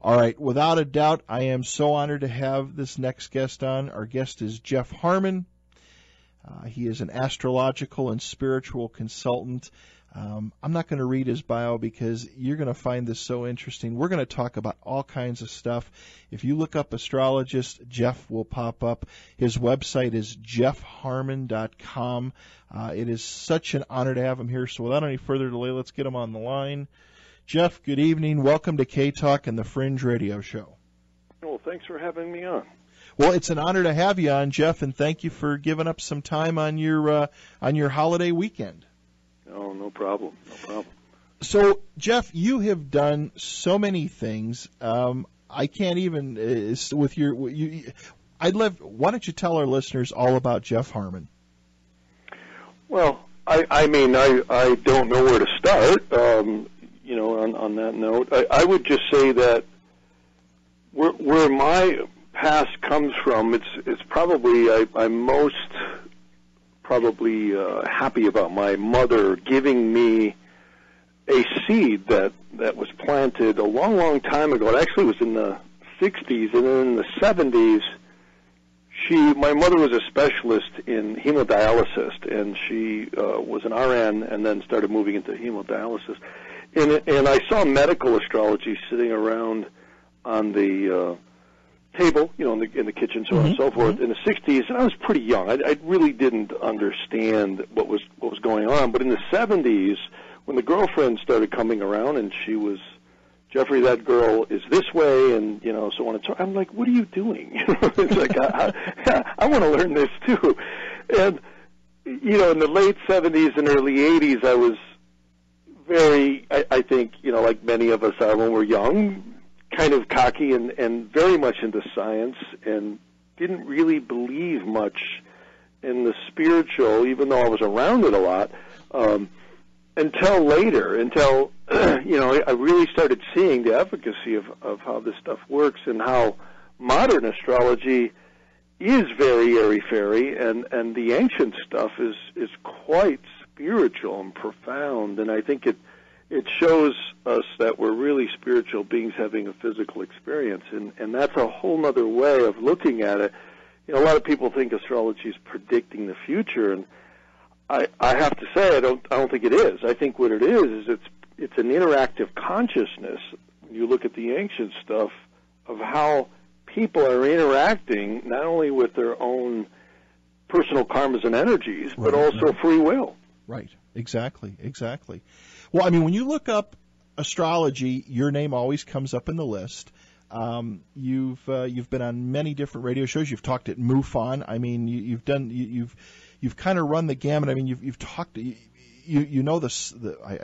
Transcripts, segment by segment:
All right, without a doubt, I am so honored to have this next guest on. Our guest is Jeff Harman. He is an astrological and spiritual consultant. I'm not going to read his bio because you're going to find this so interesting. We're going to talk about all kinds of stuff. If you look up astrologist, Jeff will pop up. His website is jeffharman.com. It is such an honor to have him here. So without any further delay, let's get him on the line. Jeff, good evening. Welcome to K-Talk and the Fringe Radio Show. Well, thanks for having me on. Well, it's an honor to have you on, Jeff, and thank you for giving up some time on your holiday weekend. Oh, no problem. No problem. So, Jeff, you have done so many things. I can't even with your. Why don't you tell our listeners all about Jeff Harman? Well, I mean, I don't know where to start. On that note, I would just say that where my past comes from, it's probably I'm most happy about my mother giving me a seed that was planted a long, long time ago. It actually was in the 60s, and then in the 70s, my mother was a specialist in hemodialysis, and she was an RN and then started moving into hemodialysis. And I saw medical astrology sitting around on the table, in the kitchen, so on and so forth, in the 60s, and I was pretty young. I really didn't understand what was going on. But in the 70s, when the girlfriend started coming around, and she was, Jeffrey, that girl is this way, and so on and so on. I'm like, what are you doing? It's like I want to learn this too. And in the late 70s and early 80s, I was very, I think, like many of us are when we're young, kind of cocky and very much into science, and didn't really believe much in the spiritual, even though I was around it a lot, until later, I really started seeing the efficacy of how this stuff works and how modern astrology is very airy-fairy, and the ancient stuff is quite spiritual and profound, and I think it shows us that we're really spiritual beings having a physical experience, and that's a whole other way of looking at it. A lot of people think astrology is predicting the future, and I have to say I don't think it is. I think what it is it's an interactive consciousness. When you look at the ancient stuff of how people are interacting not only with their own personal karmas and energies, but also free will. Right. Exactly. Well, I mean, when you look up astrology, your name always comes up in the list. You've been on many different radio shows. You've talked at MUFON. I mean, you've kind of run the gamut. I mean, you've talked. I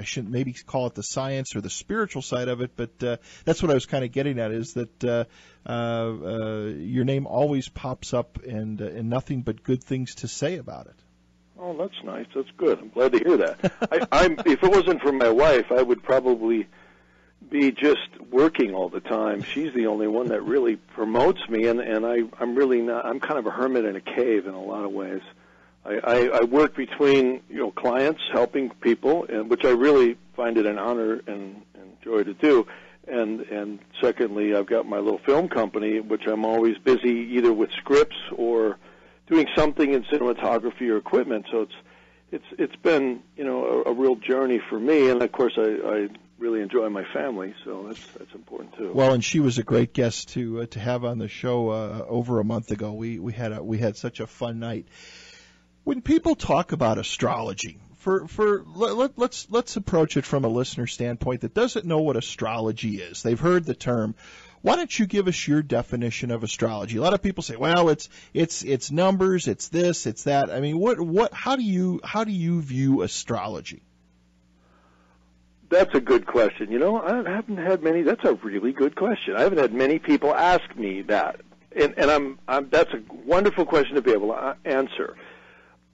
shouldn't maybe call it the science or the spiritual side of it, but that's what I was kind of getting at. Is that your name always pops up and nothing but good things to say about it. Oh, that's nice. That's good. I'm glad to hear that. If it wasn't for my wife, I would probably be just working all the time. She's the only one that really promotes me, and I'm really not. I'm kind of a hermit in a cave in a lot of ways. I work between clients, helping people, and which I really find it an honor and joy to do. And secondly, I've got my little film company, which I'm always busy either with scripts or doing something in cinematography or equipment. So it's been a real journey for me, and of course I really enjoy my family, so that's important too. Well, and she was a great guest to have on the show over a month ago. We had such a fun night. When people talk about astrology, let's approach it from a listener standpoint that doesn't know what astrology is. They've heard the term. Why don't you give us your definition of astrology? A lot of people say, well, it's numbers, it's this, it's that. I mean, how do you view astrology? That's a good question. I haven't had many. That's a really good question. I haven't had many people ask me that, and that's a wonderful question to be able to answer.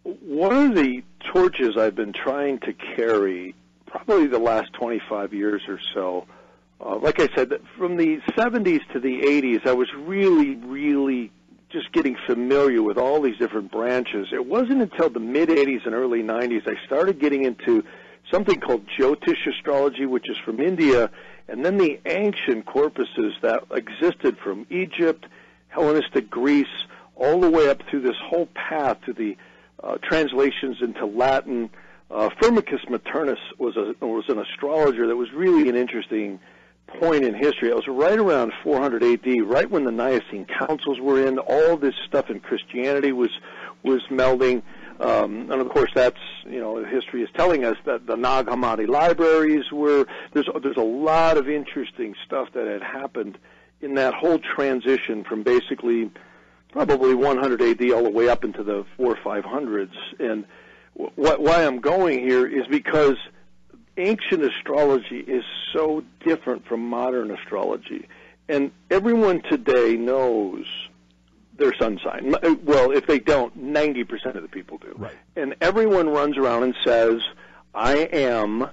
One of the torches I've been trying to carry probably the last 25 years or so, like I said, from the 70s to the 80s, I was really, really just getting familiar with all these different branches. It wasn't until the mid-80s and early 90s I started getting into something called Jyotish astrology, which is from India, and then the ancient corpuses that existed from Egypt, Hellenistic Greece, all the way up through this whole path to the translations into Latin. Firmicus Maternus was an astrologer that was really an interesting point in history. It was right around 400 A.D., right when the Nicene Councils were in. All this stuff in Christianity was melding. And of course, that's, history is telling us that the Nag Hammadi libraries were, there's a lot of interesting stuff that had happened in that whole transition from basically probably 100 AD all the way up into the 400s or 500s. And why I'm going here is because ancient astrology is so different from modern astrology. And everyone today knows their sun sign. Well, if they don't, 90% of the people do. Right. And everyone runs around and says, I am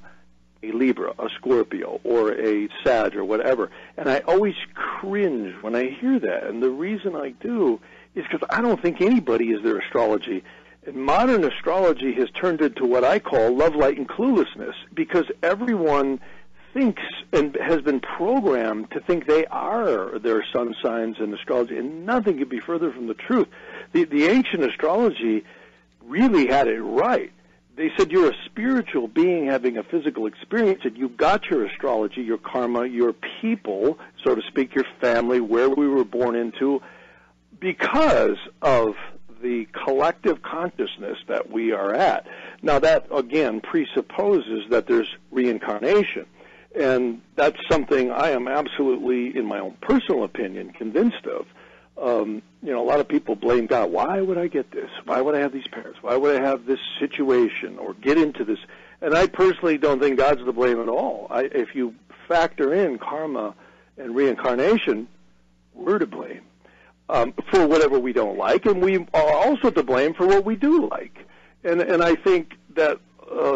a Libra, a Scorpio, or a Sag, or whatever. And I always cringe when I hear that. And the reason I do is because I don't think anybody is their astrology. And modern astrology has turned into what I call love, light, and cluelessness, because everyone thinks and has been programmed to think they are their sun signs in astrology, and nothing could be further from the truth. The ancient astrology really had it right. They said you're a spiritual being having a physical experience, and you got your astrology, your karma, your people, so to speak, your family, where we were born into, because of the collective consciousness that we are at. Now that, again, presupposes that there's reincarnation. And that's something I am absolutely, in my own personal opinion, convinced of. A lot of people blame God. Why would I get this? Why would I have these parents? Why would I have this situation or get into this? And I personally don't think God's to blame at all. If you factor in karma and reincarnation, we're to blame for whatever we don't like, and we are also to blame for what we do like. And I think that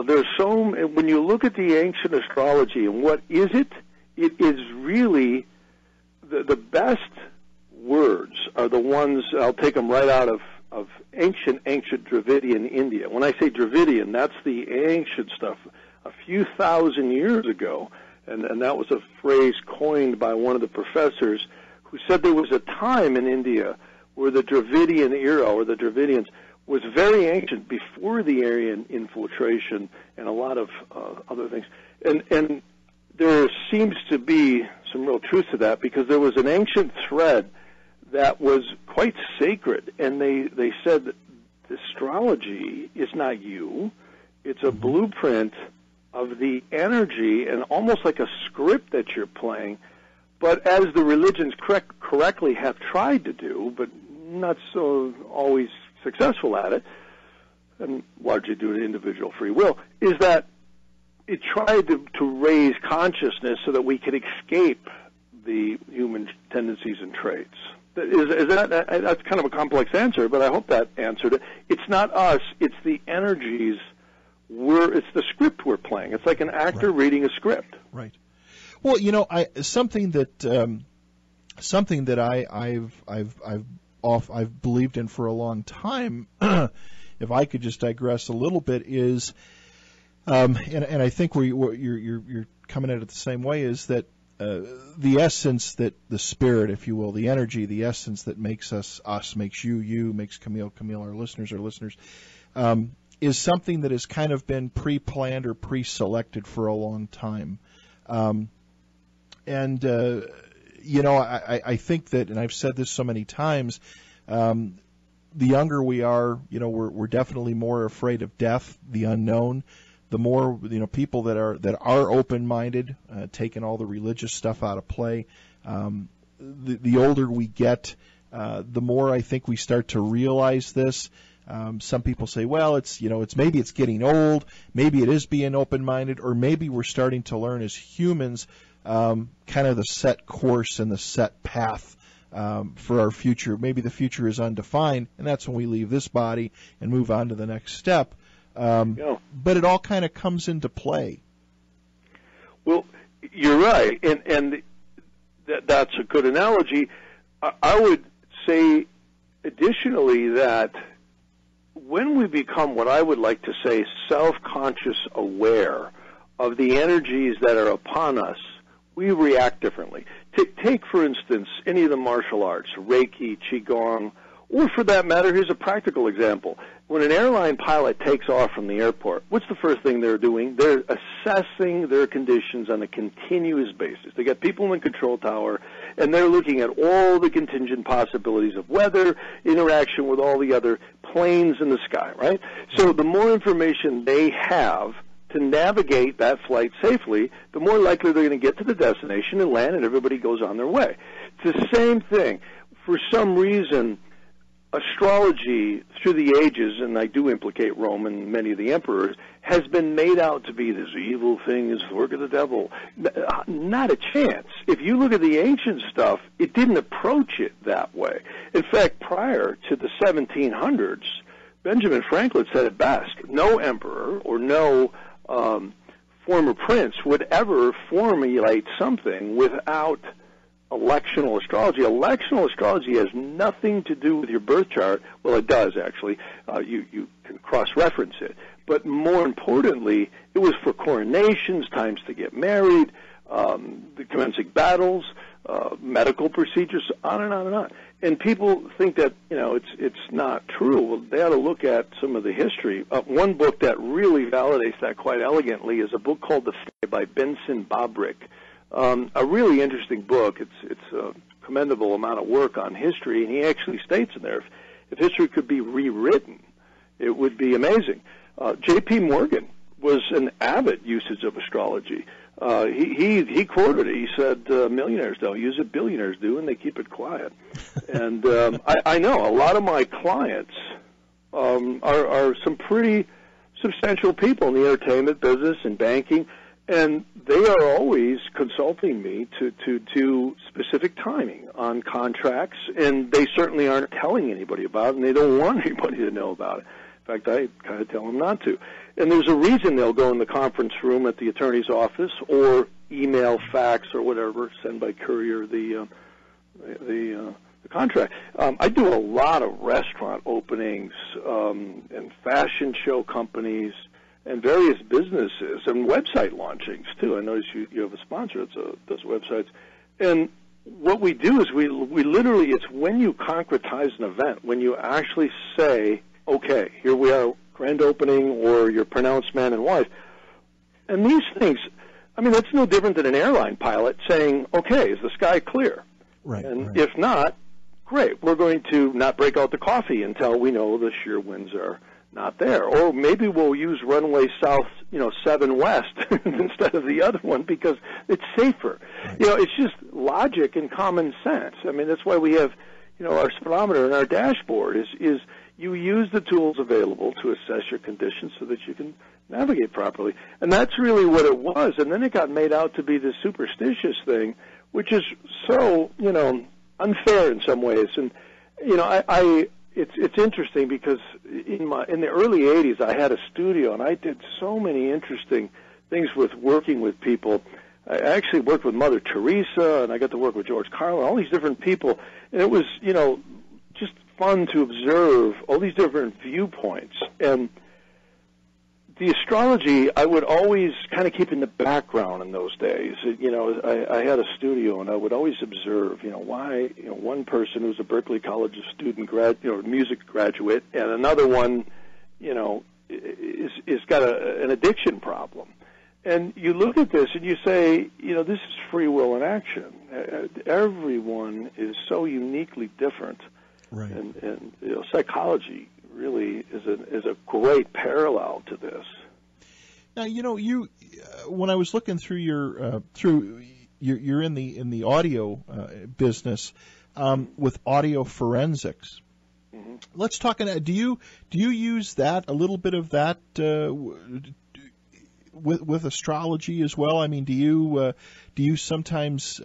there's when you look at the ancient astrology and what is it is really the best words are the ones, I'll take them right out of ancient Dravidian India. When I say Dravidian, that's the ancient stuff a few thousand years ago, and that was a phrase coined by one of the professors who said there was a time in India where the Dravidian era, or the Dravidians, was very ancient, before the Aryan infiltration and a lot of other things. And there seems to be some real truth to that, because there was an ancient thread that was quite sacred, and they said that astrology is not you. It's a blueprint of the energy, and almost like a script that you're playing. But as the religions correctly have tried to do, but not so always successful at it, and largely due to individual free will, is that it tried to raise consciousness so that we could escape the human tendencies and traits. That's kind of a complex answer, but I hope that answered it. It's not us, it's the energies. It's the script we're playing. It's like an actor reading a script. Right. Well, something that I've believed in for a long time, if I could just digress a little bit, is, and I think you're coming at it the same way, is that the essence, that the spirit, if you will, the energy, the essence that makes us, makes you, makes Camille, our listeners, is something that has kind of been pre-planned or pre-selected for a long time. I think that, and I've said this so many times, the younger we are, we're definitely more afraid of death, the unknown. The more, people that are open-minded, taking all the religious stuff out of play, the older we get, the more I think we start to realize this. Some people say, well, it's maybe it's getting old, maybe it is being open-minded, or maybe we're starting to learn as humans kind of the set course and the set path for our future. Maybe the future is undefined, and that's when we leave this body and move on to the next step. But it all kind of comes into play. Well, you're right, and that's a good analogy. I would say additionally that when we become what I would like to say self-conscious aware of the energies that are upon us, we react differently. Take, for instance, any of the martial arts, Reiki, Qigong, or for that matter, here's a practical example. When an airline pilot takes off from the airport, what's the first thing they're doing? They're assessing their conditions on a continuous basis. They got people in the control tower, and they're looking at all the contingent possibilities of weather, interaction with all the other planes in the sky, right? So the more information they have to navigate that flight safely, the more likely they're going to get to the destination and land, and everybody goes on their way. It's the same thing. For some reason, astrology through the ages, and I do implicate Rome and many of the emperors, has been made out to be this evil thing, is the work of the devil. Not a chance. If you look at the ancient stuff, it didn't approach it that way. In fact, prior to the 1700s, Benjamin Franklin said it best. No emperor or no former prince would ever formulate something without electional astrology. Electional astrology has nothing to do with your birth chart. Well, it does, actually. You can cross-reference it. But more importantly, it was for coronations, times to get married, the commencing battles, medical procedures, on and on and on. And people think that, it's not true. Well, they ought to look at some of the history. One book that really validates that quite elegantly is a book called The Fae by Benson Bobrick. A really interesting book. It's a commendable amount of work on history, and he actually states in there, if history could be rewritten, it would be amazing. J.P. Morgan was an avid usage of astrology. He quoted it. He said, millionaires don't use it, billionaires do, and they keep it quiet. And I know a lot of my clients are some pretty substantial people in the entertainment business and banking, and they are always consulting me to do specific timing on contracts, and they certainly aren't telling anybody about it, and they don't want anybody to know about it. In fact, I kind of tell them not to. And there's a reason they'll go in the conference room at the attorney's office or email, fax, or whatever, send by courier the contract. I do a lot of restaurant openings and fashion show companies and various businesses and website launchings, too. I notice you have a sponsor that does websites. And what we do is we literally, it's when you concretize an event, when you actually say, okay, here we are, grand opening, or your pronounced man and wife. And these things, I mean, that's no different than an airline pilot saying, okay, is the sky clear? Right. And right. If not, great, we're going to not break out the coffee until we know the shear winds are not there. Or maybe we'll use runway south, 7 west instead of the other one because it's safer. Right. It's just logic and common sense. I mean, that's why we have, our speedometer and our dashboard is you use the tools available to assess your conditions so that you can navigate properly. And that's really what it was. And then it got made out to be this superstitious thing, which is so, unfair in some ways. And, it's interesting because in the early 80s I had a studio and I did so many interesting things with working with people. I actually worked with Mother Teresa, and I got to work with George Carlin, all these different people. And it was, just fun to observe all these different viewpoints. And the astrology I would always kind of keep in the background in those days. I had a studio, and I would always observe, why one person who's a Berkeley College student, music graduate, and another one, is got an addiction problem. And you look at this and you say, this is free will in action. Everyone is so uniquely different. Right. And psychology really is a great parallel to this. Now, you when I was looking through you're in the audio business with audio forensics. Mm-hmm. Let's talk. Do you use that, a little bit of that with astrology as well? I mean, do you sometimes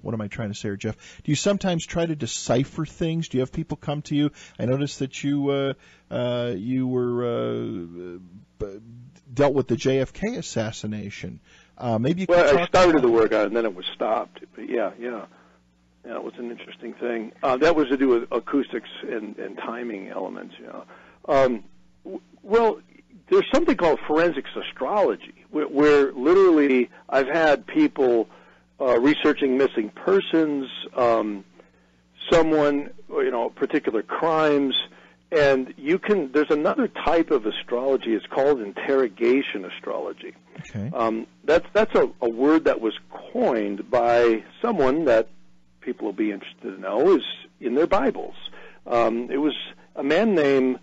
what am I trying to say here, Jeff? Do you sometimes try to decipher things? Do you have people come to you? I noticed that you were dealt with the JFK assassination. Maybe you could talk I started the work on it and then it was stopped. But yeah, it was an interesting thing. That was to do with acoustics and timing elements. Well, there's something called forensics astrology, where literally I've had people researching missing persons, someone, particular crimes. And there's another type of astrology. It's called interrogation astrology. Okay. That's a word that was coined by someone that people will be interested to know is in their Bibles. It was a man named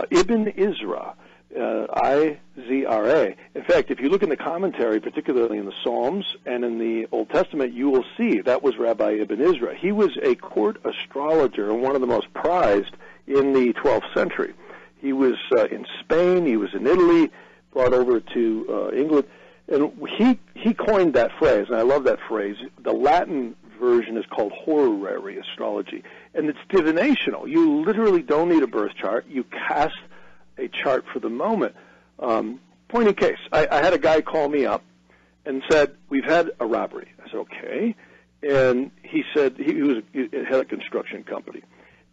Ibn Izra, I-Z-R-A. In fact, if you look in the commentary, particularly in the Psalms and in the Old Testament, you will see that was Rabbi Ibn Izra. He was a court astrologer and one of the most prized in the 12th century. He was in Spain, he was in Italy, brought over to England, and he coined that phrase, and I love that phrase. The Latin version is called horary astrology, and it's divinational. You literally don't need a birth chart. You cast a chart for the moment. Point in case, I had a guy call me up and said, we've had a robbery. I said, okay. And he said he had a construction company.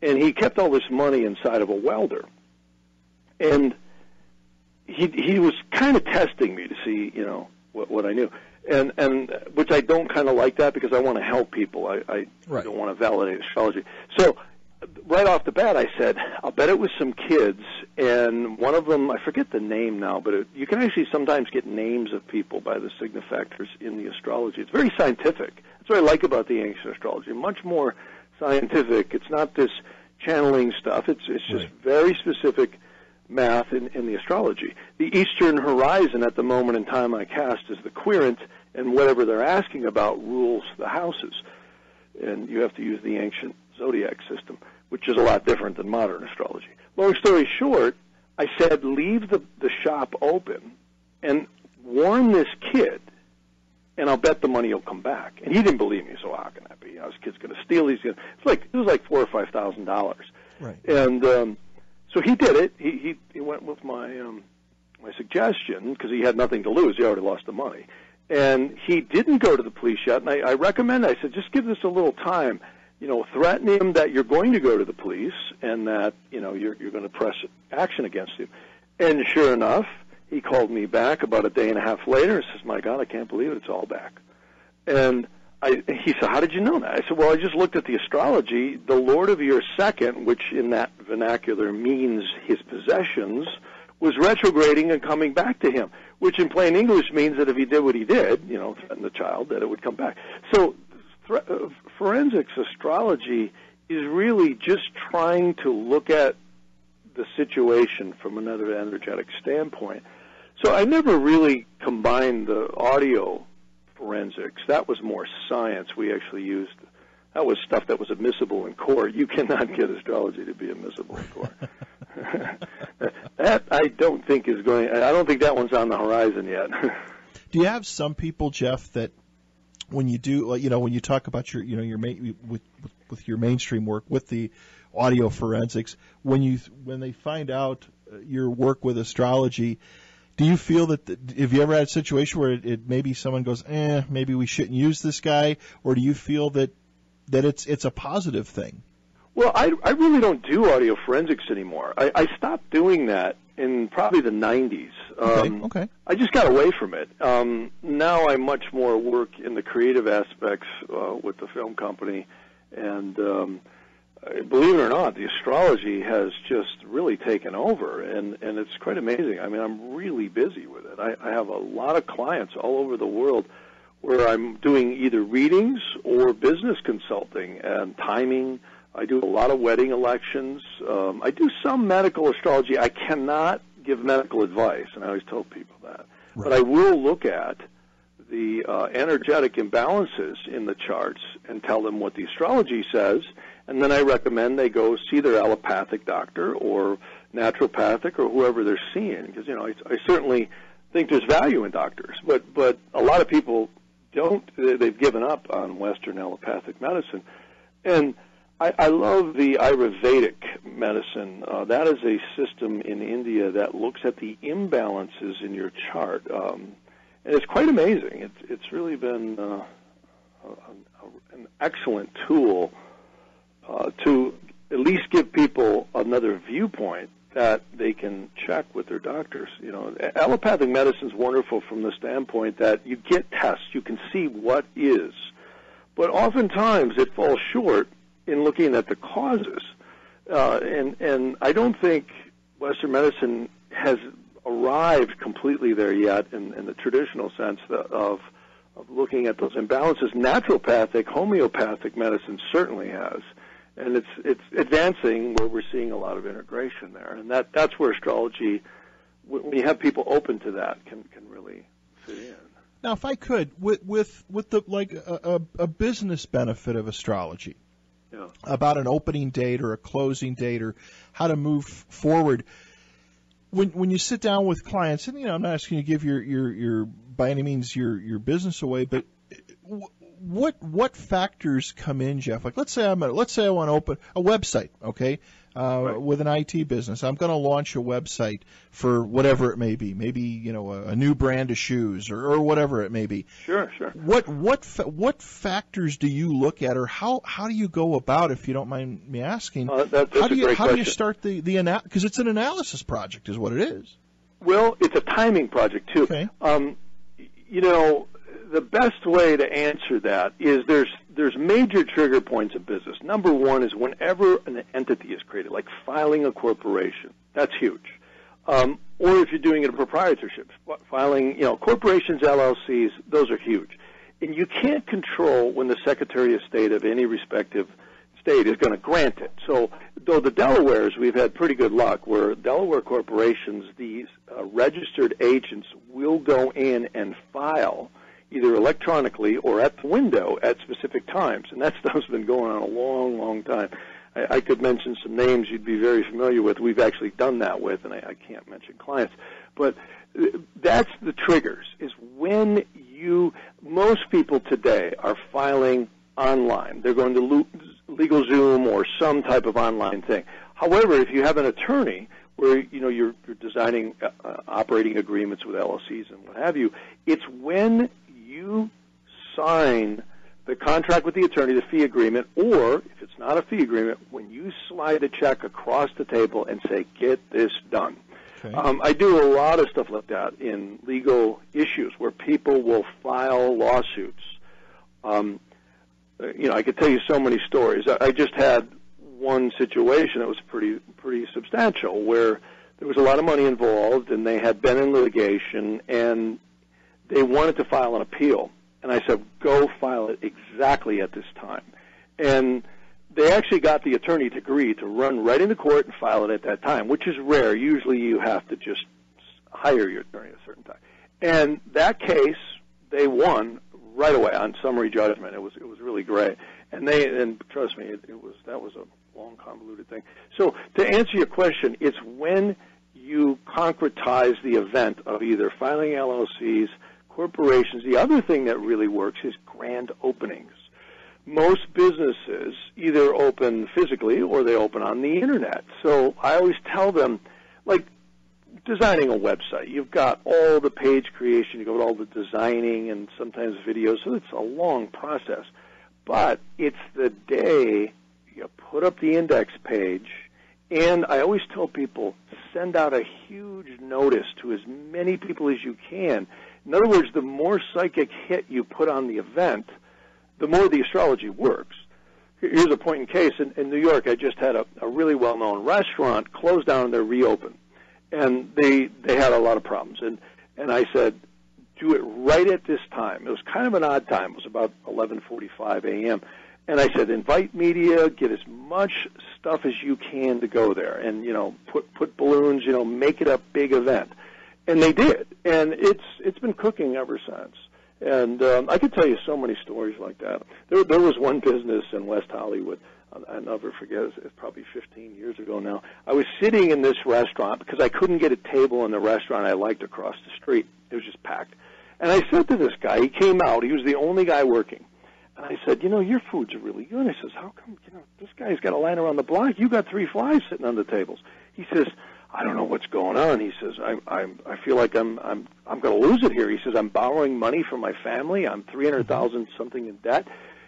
And he kept all this money inside of a welder. And he was kind of testing me to see, what I knew. And which I don't kind of like that because I want to help people. I Right. don't want to validate astrology. So right off the bat, I said, I'll bet it was some kids, and one of them, I forget the name now, but you can actually sometimes get names of people by the signifactors in the astrology. It's very scientific. That's what I like about the ancient astrology. Much more scientific. It's not this channeling stuff. It's just Right. very specific math in the astrology. The eastern horizon at the moment in time I cast is the querent, and whatever they're asking about rules the houses. And you have to use the ancient zodiac system, which is a lot different than modern astrology. Long story short, I said, leave the shop open and warn this kid, and I'll bet the money will come back. And he didn't believe me, so how can that be? This kid's going to steal. It was like $4,000 or $5,000. Right. And so he did it. He went with my suggestion because he had nothing to lose. He already lost the money. And he didn't go to the police yet. And I recommend, I said, just give this a little time. Threaten him that you're going to go to the police and that, you're going to press action against him. And sure enough, he called me back about a day and a half later and says, my God, I can't believe it. It's all back. And he said, how did you know that? I said, well, I just looked at the astrology. The Lord of your second, which in that vernacular means his possessions, was retrograding and coming back to him, which in plain English means that if he did what he did, threaten the child, that it would come back. So forensics astrology is really just trying to look at the situation from another energetic standpoint. So I never really combined the audio forensics. That was more science. We actually used, that was stuff that was admissible in court. You cannot get astrology to be admissible in court. That I don't think is going, I don't think that one's on the horizon yet. Do you have some people, Jeff, that when you do, when you talk about your with your mainstream work with the audio forensics, when they find out your work with astrology, do you feel that have you ever had a situation where it maybe someone goes, maybe we shouldn't use this guy, or do you feel that it's a positive thing? Well, I really don't do audio forensics anymore. I stopped doing that in probably the 90s. Okay. I just got away from it. Now I much more work in the creative aspects with the film company, and believe it or not, the astrology has just really taken over, and it's quite amazing. I mean, I'm really busy with it. I have a lot of clients all over the world where I'm doing either readings or business consulting and timing. I do a lot of wedding elections. I do some medical astrology. I cannot give medical advice, and I always tell people that. Right. But I will look at the energetic imbalances in the charts and tell them what the astrology says, and then I recommend they go see their allopathic doctor or naturopathic or whoever they're seeing, because I certainly think there's value in doctors, but a lot of people don't. They've given up on Western allopathic medicine, and I love the Ayurvedic medicine. That is a system in India that looks at the imbalances in your chart, and it's quite amazing. It's really been an excellent tool to at least give people another viewpoint that they can check with their doctors. You know, allopathic medicine is wonderful from the standpoint that you get tests, you can see what is, but oftentimes it falls short in looking at the causes. And I don't think Western medicine has arrived completely there yet in the traditional sense of looking at those imbalances. Naturopathic, homeopathic medicine certainly has. And it's advancing where we're seeing a lot of integration there. And that's where astrology, when you have people open to that, can really fit in. Now, if I could, with the like a business benefit of astrology, yeah, about an opening date or a closing date or how to move forward, when you sit down with clients, and I'm not asking you to give your by any means your business away, but what factors come in, Jeff? Like let's say I want to open a website, okay, right, with an IT business. I'm going to launch a website for whatever it may be, maybe a new brand of shoes or whatever it may be. Sure. What factors do you look at, or how do you go about, if you don't mind me asking? That's how do you question. start the because it's an analysis project, is what it is. Well, it's a timing project too. Okay. The best way to answer that is there's major trigger points of business. Number one is whenever an entity is created, like filing a corporation. That's huge. Or if you're doing it a proprietorship, filing, corporations, LLCs, those are huge. And you can't control when the Secretary of State of any respective state is going to grant it. So, though the Delawares, we've had pretty good luck, where Delaware corporations, these registered agents will go in and file either electronically or at the window at specific times. And that stuff's been going on a long, long time. I could mention some names you'd be very familiar with. We've actually done that with, and I can't mention clients. But that's the triggers, is when most people today are filing online. They're going to LegalZoom or some type of online thing. However, if you have an attorney where you're designing operating agreements with LLCs and what have you, it's when you sign the contract with the attorney, the fee agreement, or if it's not a fee agreement, when you slide a check across the table and say, "Get this done." Okay. I do a lot of stuff like that in legal issues where people will file lawsuits. I could tell you so many stories. I just had one situation that was pretty substantial, where there was a lot of money involved, and they had been in litigation, and they wanted to file an appeal. And I said, go file it exactly at this time. And they actually got the attorney to agree to run right into court and file it at that time, which is rare. Usually you have to just hire your attorney at a certain time. And that case, they won right away on summary judgment. It was really great. And trust me, that was a long, convoluted thing. So to answer your question, it's when you concretize the event of either filing LLCs, corporations. The other thing that really works is grand openings. Most businesses either open physically or they open on the internet. So I always tell them, like designing a website, you've got all the page creation, you've got all the designing and sometimes videos, so it's a long process. But it's the day you put up the index page, and I always tell people, send out a huge notice to as many people as you can. In other words, the more psychic hit you put on the event, the more the astrology works. Here's a point in case. In New York, I just had a really well-known restaurant close down and then reopen. And they had a lot of problems. And I said, do it right at this time. It was kind of an odd time. It was about 11:45 a.m. And I said, invite media, get as much stuff as you can to go there. And, put balloons, make it a big event. And they did. And it's been cooking ever since. And I could tell you so many stories like that. There was one business in West Hollywood, I'll never forget, it's probably 15 years ago now. I was sitting in this restaurant because I couldn't get a table in the restaurant I liked across the street. It was just packed. And I said to this guy, he came out, he was the only guy working. And I said, your foods are really good. And he says, how come, this guy's got a line around the block. You got 3 flies sitting on the tables. He says, I don't know what's going on. He says, I feel like I'm going to lose it here. He says, I'm borrowing money from my family. I'm $300,000 something in debt.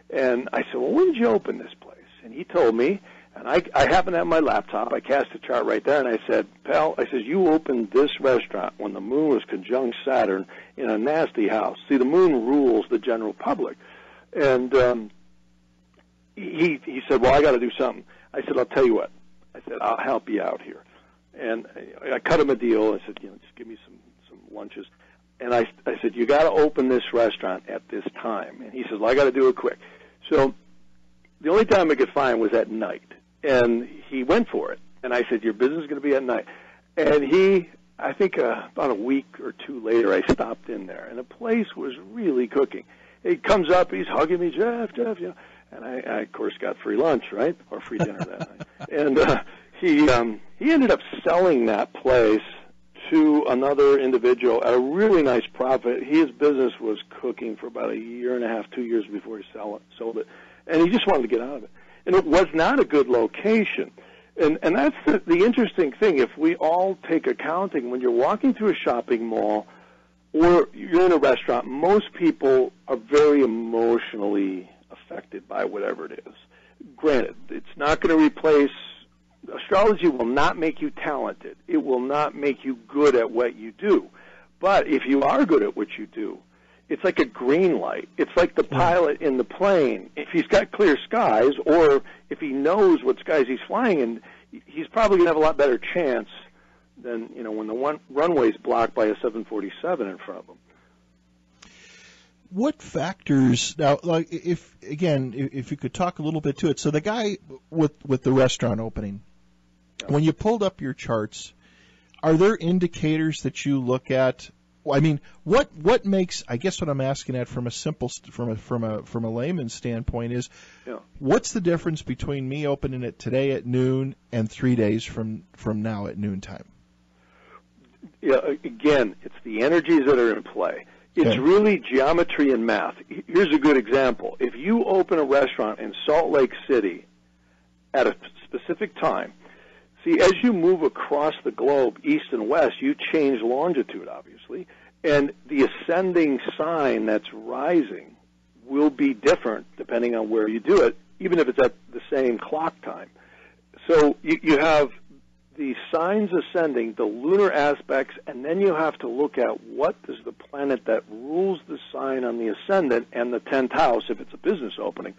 And I said, well, when did you open this place? And he told me, And I happened to have my laptop. I cast a chart right there, and I said, pal, I said, you opened this restaurant when the moon was conjunct Saturn in a nasty house. See, the moon rules the general public. And he said, well, I got to do something. I said, I'll tell you what. I said, I'll help you out here. And I cut him a deal. I said, just give me some lunches. And I said, you got to open this restaurant at this time. And he says, well, I got to do it quick. So the only time I could find was at night. And he went for it. And I said, your business is going to be at night. And I think about a week or two later, I stopped in there. And the place was really cooking. He comes up, he's hugging me, Jeff, And I of course, got free lunch, right? Or free dinner that night. And he ended up selling that place to another individual at a really nice profit. His business was cooking for about a year and a half, 2 years before he sold it. And he just wanted to get out of it. And it was not a good location. And that's the interesting thing. If we all take accounting, when you're walking through a shopping mall or you're in a restaurant, most people are very emotionally affected by whatever it is. Granted, it's not going to replace astrology. Will not make you talented. It will not make you good at what you do. But if you are good at what you do, it's like a green light. It's like the pilot in the plane. If he's got clear skies, or if he knows what skies he's flying in, he's probably going to have a lot better chance than when the runway's blocked by a 747 in front of him. What factors now? Like, if you could talk a little bit to it. So the guy with the restaurant opening, when you pulled up your charts, are there indicators that you look at? I mean, what makes? I guess what I'm asking at from a layman's standpoint is, what's the difference between me opening it today at noon and 3 days from now at noontime? Yeah, again, it's the energies that are in play. It's really geometry and math. Here's a good example. If you open a restaurant in Salt Lake City at a specific time, see, as you move across the globe, east and west, you change longitude, obviously, and the ascending sign that's rising will be different depending on where you do it, even if it's at the same clock time. So you have the signs ascending, the lunar aspects, and then you have to look at what does the planet that rules the sign on the ascendant and the 10th house, if it's a business opening,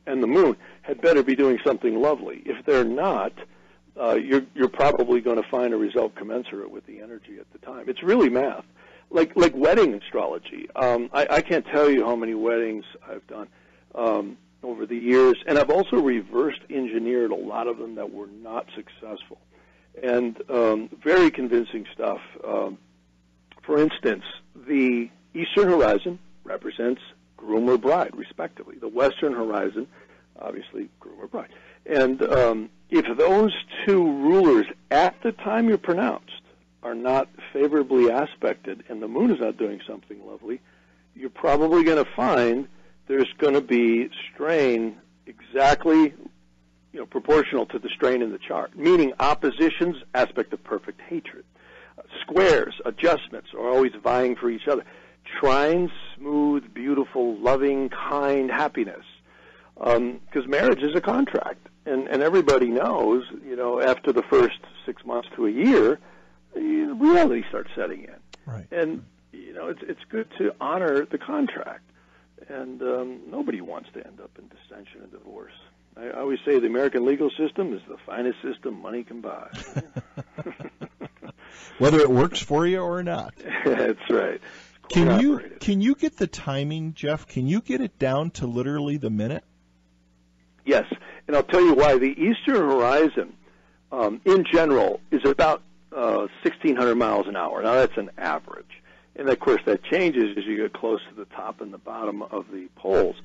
and the moon had better be doing something lovely. If they're not, you're probably going to find a result commensurate with the energy at the time. It's really math, like wedding astrology. I can't tell you how many weddings I've done over the years, and I've also reversed engineered a lot of them that were not successful. And very convincing stuff. For instance, the eastern horizon represents groom or bride, respectively. The western horizon, obviously, groom or bride. And if those two rulers at the time you're pronounced are not favorably aspected and the moon is not doing something lovely, you're probably going to find there's going to be strain exactly proportional to the strain in the chart, meaning oppositions, aspect of perfect hatred. Squares, adjustments, are always vying for each other. Trines, smooth, beautiful, loving, kind, happiness. Because marriage is a contract, and everybody knows, after the first 6 months to a year, reality starts setting in. Right. And, it's good to honor the contract. And nobody wants to end up in dissension and divorce. I always say the American legal system is the finest system money can buy. Whether it works for you or not. That's right. Can you get the timing, Jeff? Can you get it down to literally the minute? Yes, and I'll tell you why. The eastern horizon, in general, is about 1,600 miles an hour. Now, that's an average. And, of course, that changes as you get close to the top and the bottom of the poles,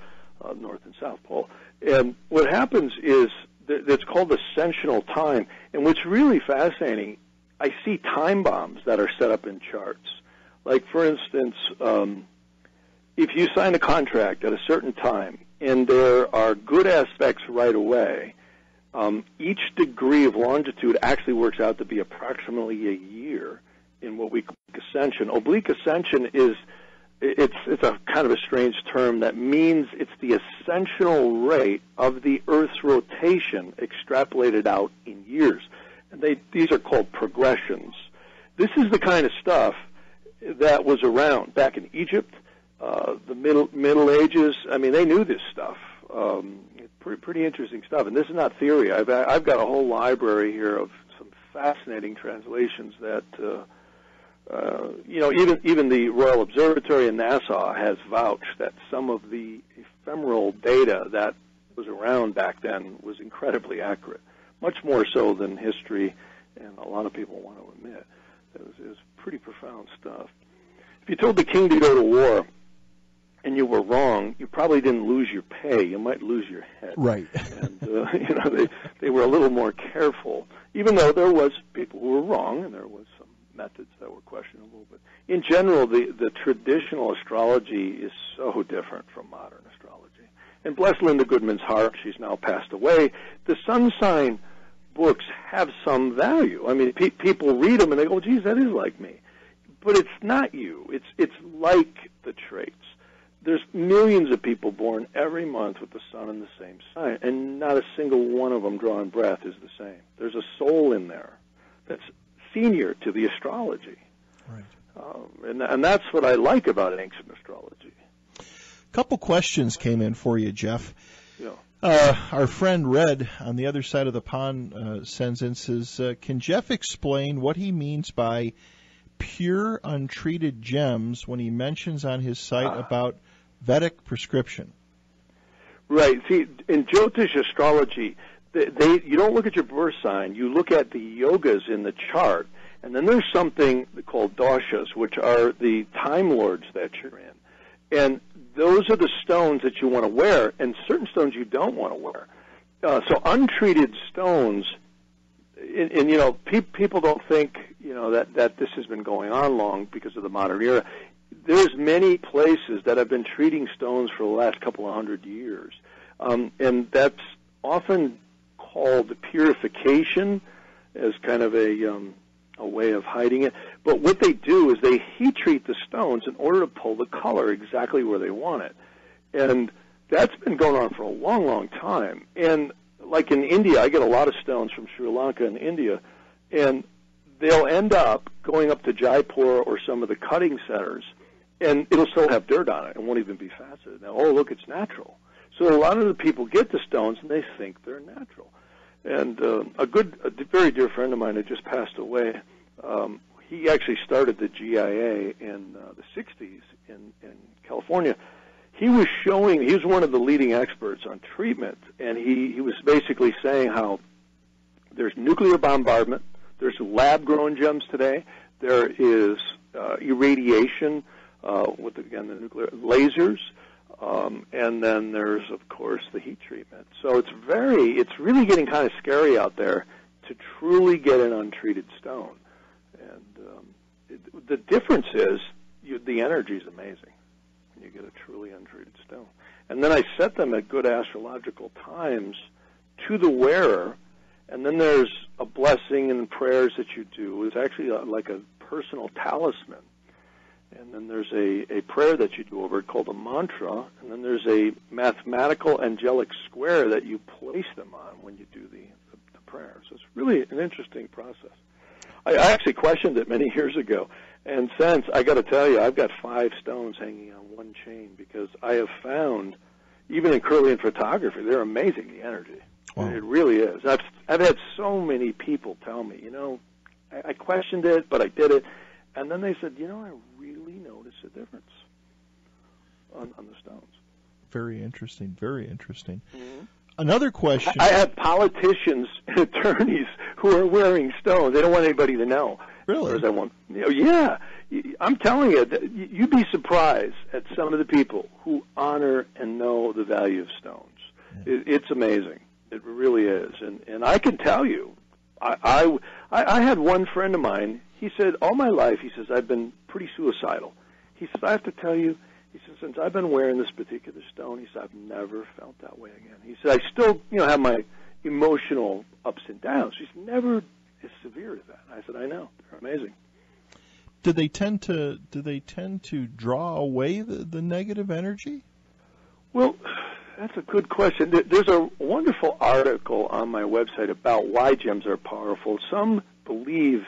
North and South Pole. And what happens is it's called ascensional time. And what's really fascinating, I see time bombs that are set up in charts. Like, for instance, if you sign a contract at a certain time and there are good aspects right away, each degree of longitude actually works out to be approximately a year in what we call ascension. Oblique ascension is it's a kind of a strange term that means it's the essential rate of the Earth's rotation extrapolated out in years. And these are called progressions. This is the kind of stuff that was around back in Egypt, the Middle Ages. I mean, they knew this stuff. Pretty interesting stuff. And this is not theory. I've got a whole library here of some fascinating translations that, even the Royal Observatory in Nassau has vouched that some of the ephemeral data that was around back then was incredibly accurate, much more so than history, and a lot of people want to admit. It was pretty profound stuff. If you told the king to go to war and you were wrong, you probably didn't lose your pay. You might lose your head. Right. And they were a little more careful, even though there was people who were wrong and there was some methods that were questionable. But in general, the traditional astrology is so different from modern astrology. And bless Linda Goodman's heart, she's now passed away. The sun sign books have some value. I mean, people read them and they go, geez, that is like me. But it's not you. It's like the traits. There's millions of people born every month with the sun in the same sign, and not a single one of them drawing breath is the same. There's a soul in there that's senior to the astrology. Right. And that's what I like about ancient astrology. A couple questions came in for you, Jeff. Yeah. Our friend Red on the other side of the pond sends in, says, can Jeff explain what he means by pure untreated gems when he mentions on his site about Vedic prescription? Right. See, in Jyotish astrology, you don't look at your birth sign. You look at the yogas in the chart, and then there's something called doshas, which are the time lords that you're in. And those are the stones that you want to wear, and certain stones you don't want to wear. So untreated stones, and people don't think, that this has been going on long because of the modern era. There's many places that have been treating stones for the last couple of hundred years. And that's often called purification as kind of a way of hiding it. But what they do is they heat treat the stones in order to pull the color exactly where they want it. And that's been going on for a long, long time. And like in India, I get a lot of stones from Sri Lanka and India, and they'll end up going up to Jaipur or some of the cutting centers, and it'll still have dirt on it and won't even be faceted. Now, oh, look, it's natural. So a lot of the people get the stones, and they think they're natural. And a very dear friend of mine who just passed away, he actually started the GIA in the 60s in California. He was one of the leading experts on treatment, and he was basically saying how there's nuclear bombardment, there's lab-grown gems today, there is irradiation with, again, the nuclear lasers, and then there's, of course, the heat treatment. So it's really getting kind of scary out there to truly get an untreated stone. And the difference is the energy is amazing when you get a truly untreated stone. And then I set them at good astrological times to the wearer, and then there's a blessing and prayers that you do. It's actually like a personal talisman. And then there's a prayer that you do over it called a mantra, and then there's a mathematical angelic square that you place them on when you do the prayer. So it's really an interesting process. I actually questioned it many years ago, and since, I got to tell you, I've got 5 stones hanging on one chain because I have found, even in Kirlian photography, they're amazing, the energy. Wow. It really is. I've had so many people tell me, I questioned it, but I did it. And then they said, I really noticed a difference on the stones. Very interesting, very interesting. Mm-hmm. Another question. I have politicians and attorneys who are wearing stones. They don't want anybody to know. Really? Yeah. I'm telling you, you'd be surprised at some of the people who honor and know the value of stones. Yeah. It's amazing. It really is. And I can tell you, I had one friend of mine. He said, all my life, he says, I've been pretty suicidal. He says, I have to tell you, he says, since I've been wearing this particular stone, he said, I've never felt that way again. He said, I still, have my emotional ups and downs. He's never as severe as that. I said, I know. They're amazing. Do they tend to draw away the negative energy? Well, that's a good question. There's a wonderful article on my website about why gems are powerful. Some believe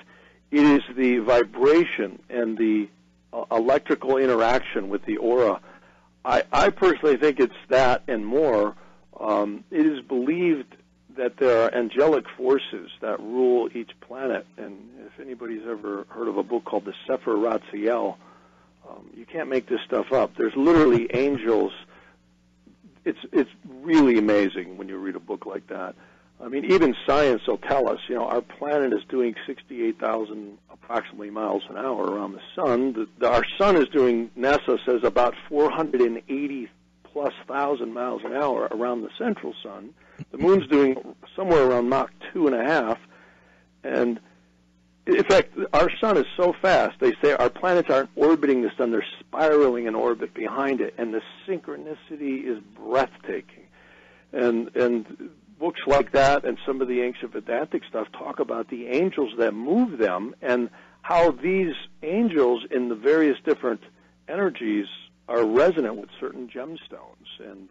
it is the vibration and the electrical interaction with the aura. I personally think it's that and more. It is believed that there are angelic forces that rule each planet. And if anybody's ever heard of a book called The Sefer Ratziel, you can't make this stuff up. There's literally angels. It's really amazing when you read a book like that. I mean, even science will tell us, our planet is doing 68,000 approximately miles an hour around the sun. Our sun is doing, NASA says, about 480+ thousand miles an hour around the central sun. The moon's doing somewhere around Mach 2.5. And in fact, our sun is so fast, they say our planets aren't orbiting the sun, they're spiraling in orbit behind it, and the synchronicity is breathtaking. And books like that and some of the ancient Vedantic stuff talk about the angels that move them and how these angels in the various different energies are resonant with certain gemstones. And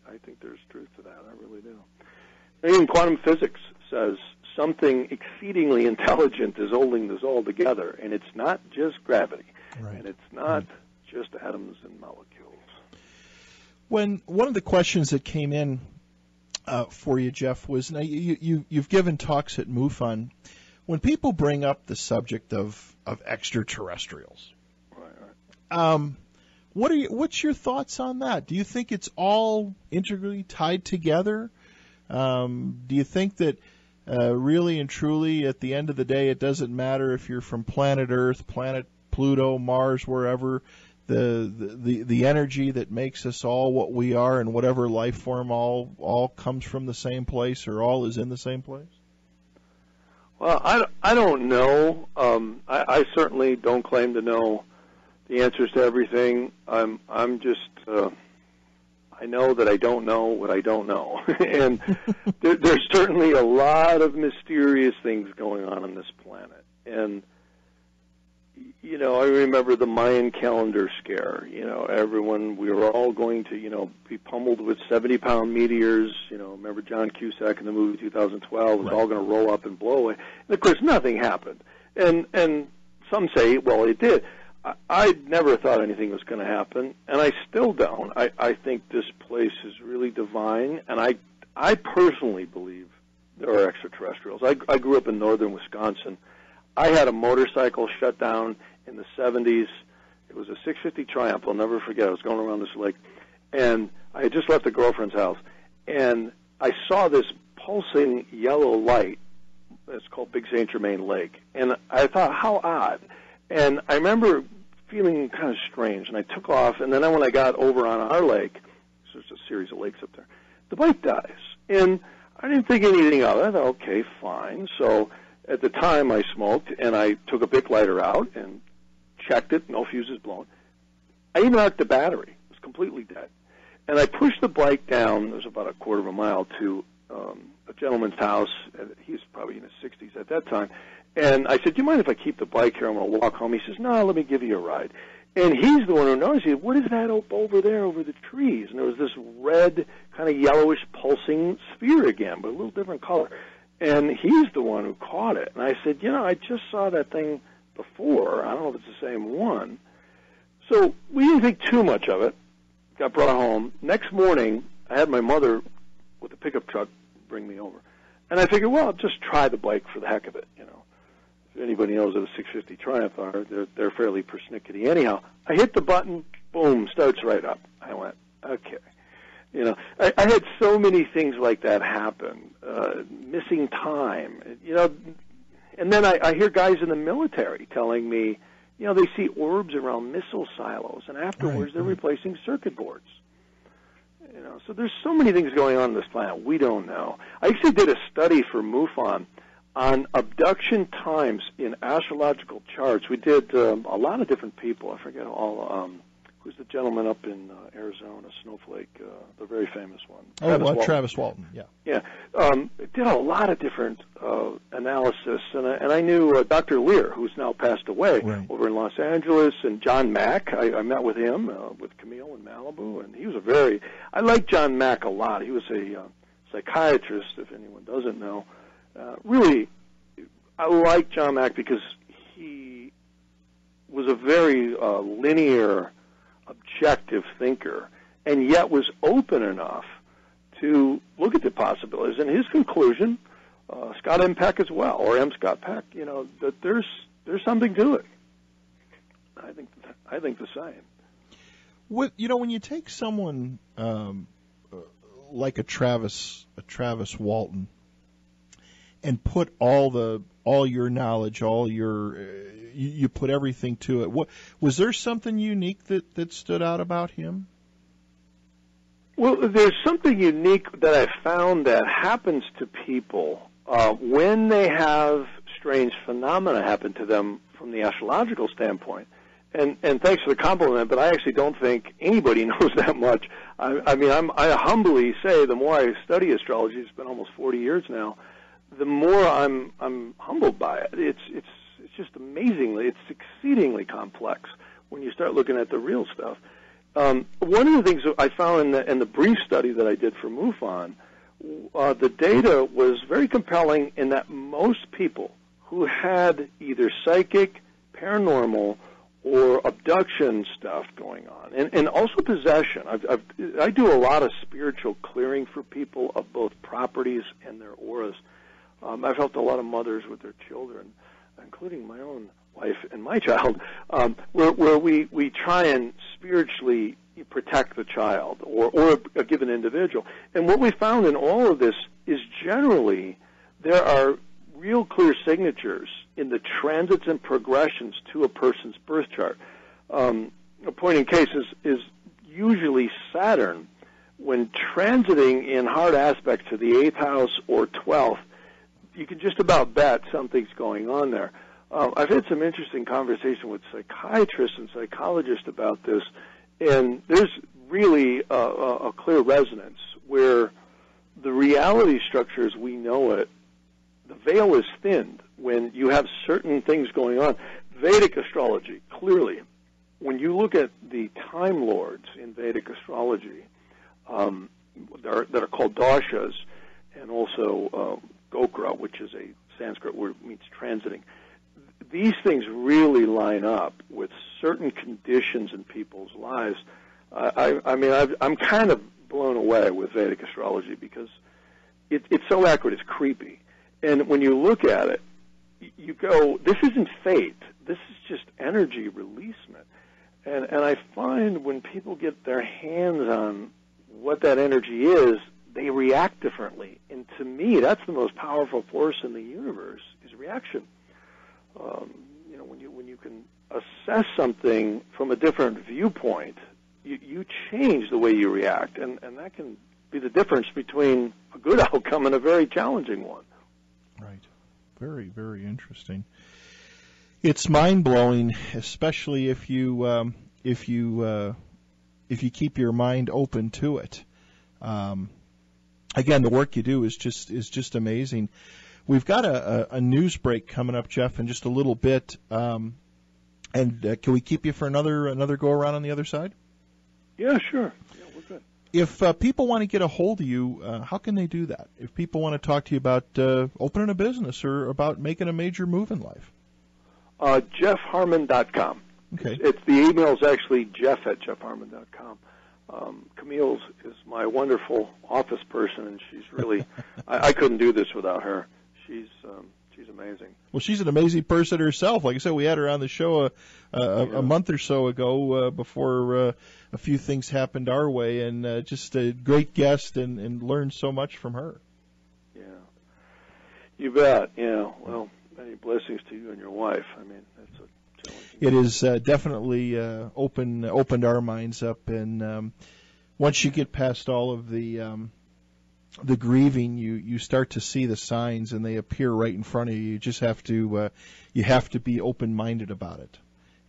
I think there's truth to that. I really do. Even quantum physics says something exceedingly intelligent is holding this all together, and it's not just gravity, right. And it's not just atoms and molecules. When one of the questions that came in for you, Jeff, was now you've given talks at MUFON. When people bring up the subject of extraterrestrials, right. What's your thoughts on that? Do you think it's all integrally tied together? Do you think that really and truly, at the end of the day, it doesn't matter if you're from planet Earth, planet Pluto, Mars, wherever, the energy that makes us all what we are and whatever life form all comes from the same place or all is in the same place? Well, I don't know. I certainly don't claim to know the answers to everything. I'm just I know that I don't know what I don't know, and there's certainly a lot of mysterious things going on this planet. And I remember the Mayan calendar scare. We were all going to be pummeled with 70-pound meteors. Remember John Cusack in the movie 2012? It was all going to roll up and blow away. And of course, nothing happened. And some say, well, it did. I never thought anything was going to happen, and I still don't. I think this place is really divine, and I personally believe there are extraterrestrials. I grew up in northern Wisconsin. I had a motorcycle shut down in the 70s. It was a 650 Triumph. I'll never forget. I was going around this lake, and I had just left a girlfriend's house, and I saw this pulsing yellow light. It's called Big St. Germain Lake, and I thought, how odd. And I remember feeling kind of strange, and I took off, and then when I got over on our lake, so there's a series of lakes up there, the bike dies. And I didn't think anything of it. I thought, okay, fine. So at the time I smoked, and I took a Bic lighter out and checked it, no fuses blown. I even arced the battery. It was completely dead. And I pushed the bike down, it was about a quarter of a mile, to a gentleman's house. He was probably in his 60s at that time. And I said, do you mind if I keep the bike here? I'm going to walk home. He says, no, let me give you a ride. And he's the one who noticed. He said, what is that over there over the trees? And there was this red, kind of yellowish, pulsing sphere again, but a little different color. And he's the one who caught it. And I said, I just saw that thing before. I don't know if it's the same one. So we didn't think too much of it. Got brought home. Next morning, I had my mother with a pickup truck bring me over. And I figured, well, I'll just try the bike for the heck of it, If anybody knows what a 650 Triumph are, they're fairly persnickety. Anyhow, I hit the button, boom, starts right up. I went, okay. I had so many things like that happen, missing time, and then I hear guys in the military telling me, they see orbs around missile silos, and afterwards they're replacing circuit boards. So there's so many things going on this planet we don't know. I actually did a study for MUFON on abduction times in astrological charts. We did a lot of different people. I forget all who's the gentleman up in Arizona, Snowflake, the very famous one. Travis Walton, yeah. Yeah, did a lot of different analysis, and I knew Dr. Lear, who's now passed away, over in Los Angeles, and John Mack. I met with him, with Camille in Malibu, and he was I like John Mack a lot. He was a psychiatrist, if anyone doesn't know. Really, I like John Mack because he was a very linear, objective thinker, and yet was open enough to look at the possibilities. And his conclusion, Scott M. Peck as well, or M. Scott Peck, that there's something to it. I think the same. When you take someone like a Travis Walton and put all your knowledge, you put everything to it. Was there something unique that stood out about him? Well, there's something unique that I found that happens to people when they have strange phenomena happen to them from the astrological standpoint. And thanks for the compliment, but I actually don't think anybody knows that much. I humbly say the more I study astrology, it's been almost 40 years now, the more I'm humbled by it. It's just it's exceedingly complex when you start looking at the real stuff. One of the things that I found in the brief study that I did for MUFON, the data was very compelling in that most people who had either psychic, paranormal, or abduction stuff going on, and also possession. I do a lot of spiritual clearing for people of both properties and their auras. I've helped a lot of mothers with their children, including my own wife and my child, where we try and spiritually protect the child or a given individual. And what we found in all of this is generally there are real clear signatures in the transits and progressions to a person's birth chart. A point in case is usually Saturn, when transiting in hard aspects to the 8th house or 12th, you can just about bet something's going on there. I've had some interesting conversation with psychiatrists and psychologists about this, and there's really a clear resonance where the reality structure as we know it, the veil is thinned when you have certain things going on. Vedic astrology, clearly, when you look at the Time Lords in Vedic astrology, that are called dashas, and also Gokra, which is a Sanskrit word means transiting. These things really line up with certain conditions in people's lives. I'm kind of blown away with Vedic astrology because it's so accurate, it's creepy. And when you look at it, you go, this isn't fate. This is just energy releasement. And I find when people get their hands on what that energy is, they react differently. And to me, that's the most powerful force in the universe, is reaction. When you can assess something from a different viewpoint, you change the way you react. And that can be the difference between a good outcome and a very challenging one. Right. Very, very interesting. It's mind-blowing, especially if you keep your mind open to it. Again, the work you do is just amazing. We've got a news break coming up, Jeff, in just a little bit. And can we keep you for another go around on the other side? Yeah, sure. Yeah, we're good. If people want to get a hold of you, how can they do that? If people want to talk to you about opening a business or about making a major move in life? JeffHarman.com. Okay. The email is actually Jeff@JeffHarman.com. Camille is my wonderful office person, and she's really I couldn't do this without her. She's amazing. Well, she's an amazing person herself. Like I said, we had her on the show a month or so ago before a few things happened our way, and just a great guest and learned so much from her. Yeah, you bet. Yeah, well, many blessings to you and your wife. I mean, that's a challenging. It is definitely opened our minds up, and once you get past all of the grieving, you start to see the signs, and they appear right in front of you. You just have to be open-minded about it.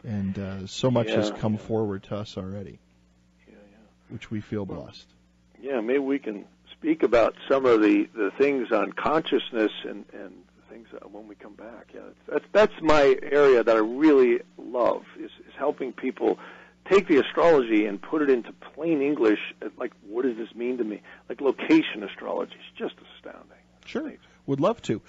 And so much has come forward to us already, which we feel blessed. Yeah, maybe we can speak about some of the things on consciousness and things when we come back. Yeah, that's my area that I really love is helping people take the astrology and put it into plain English. Like, what does this mean to me? Like location astrology is just astounding. Sure, would love to.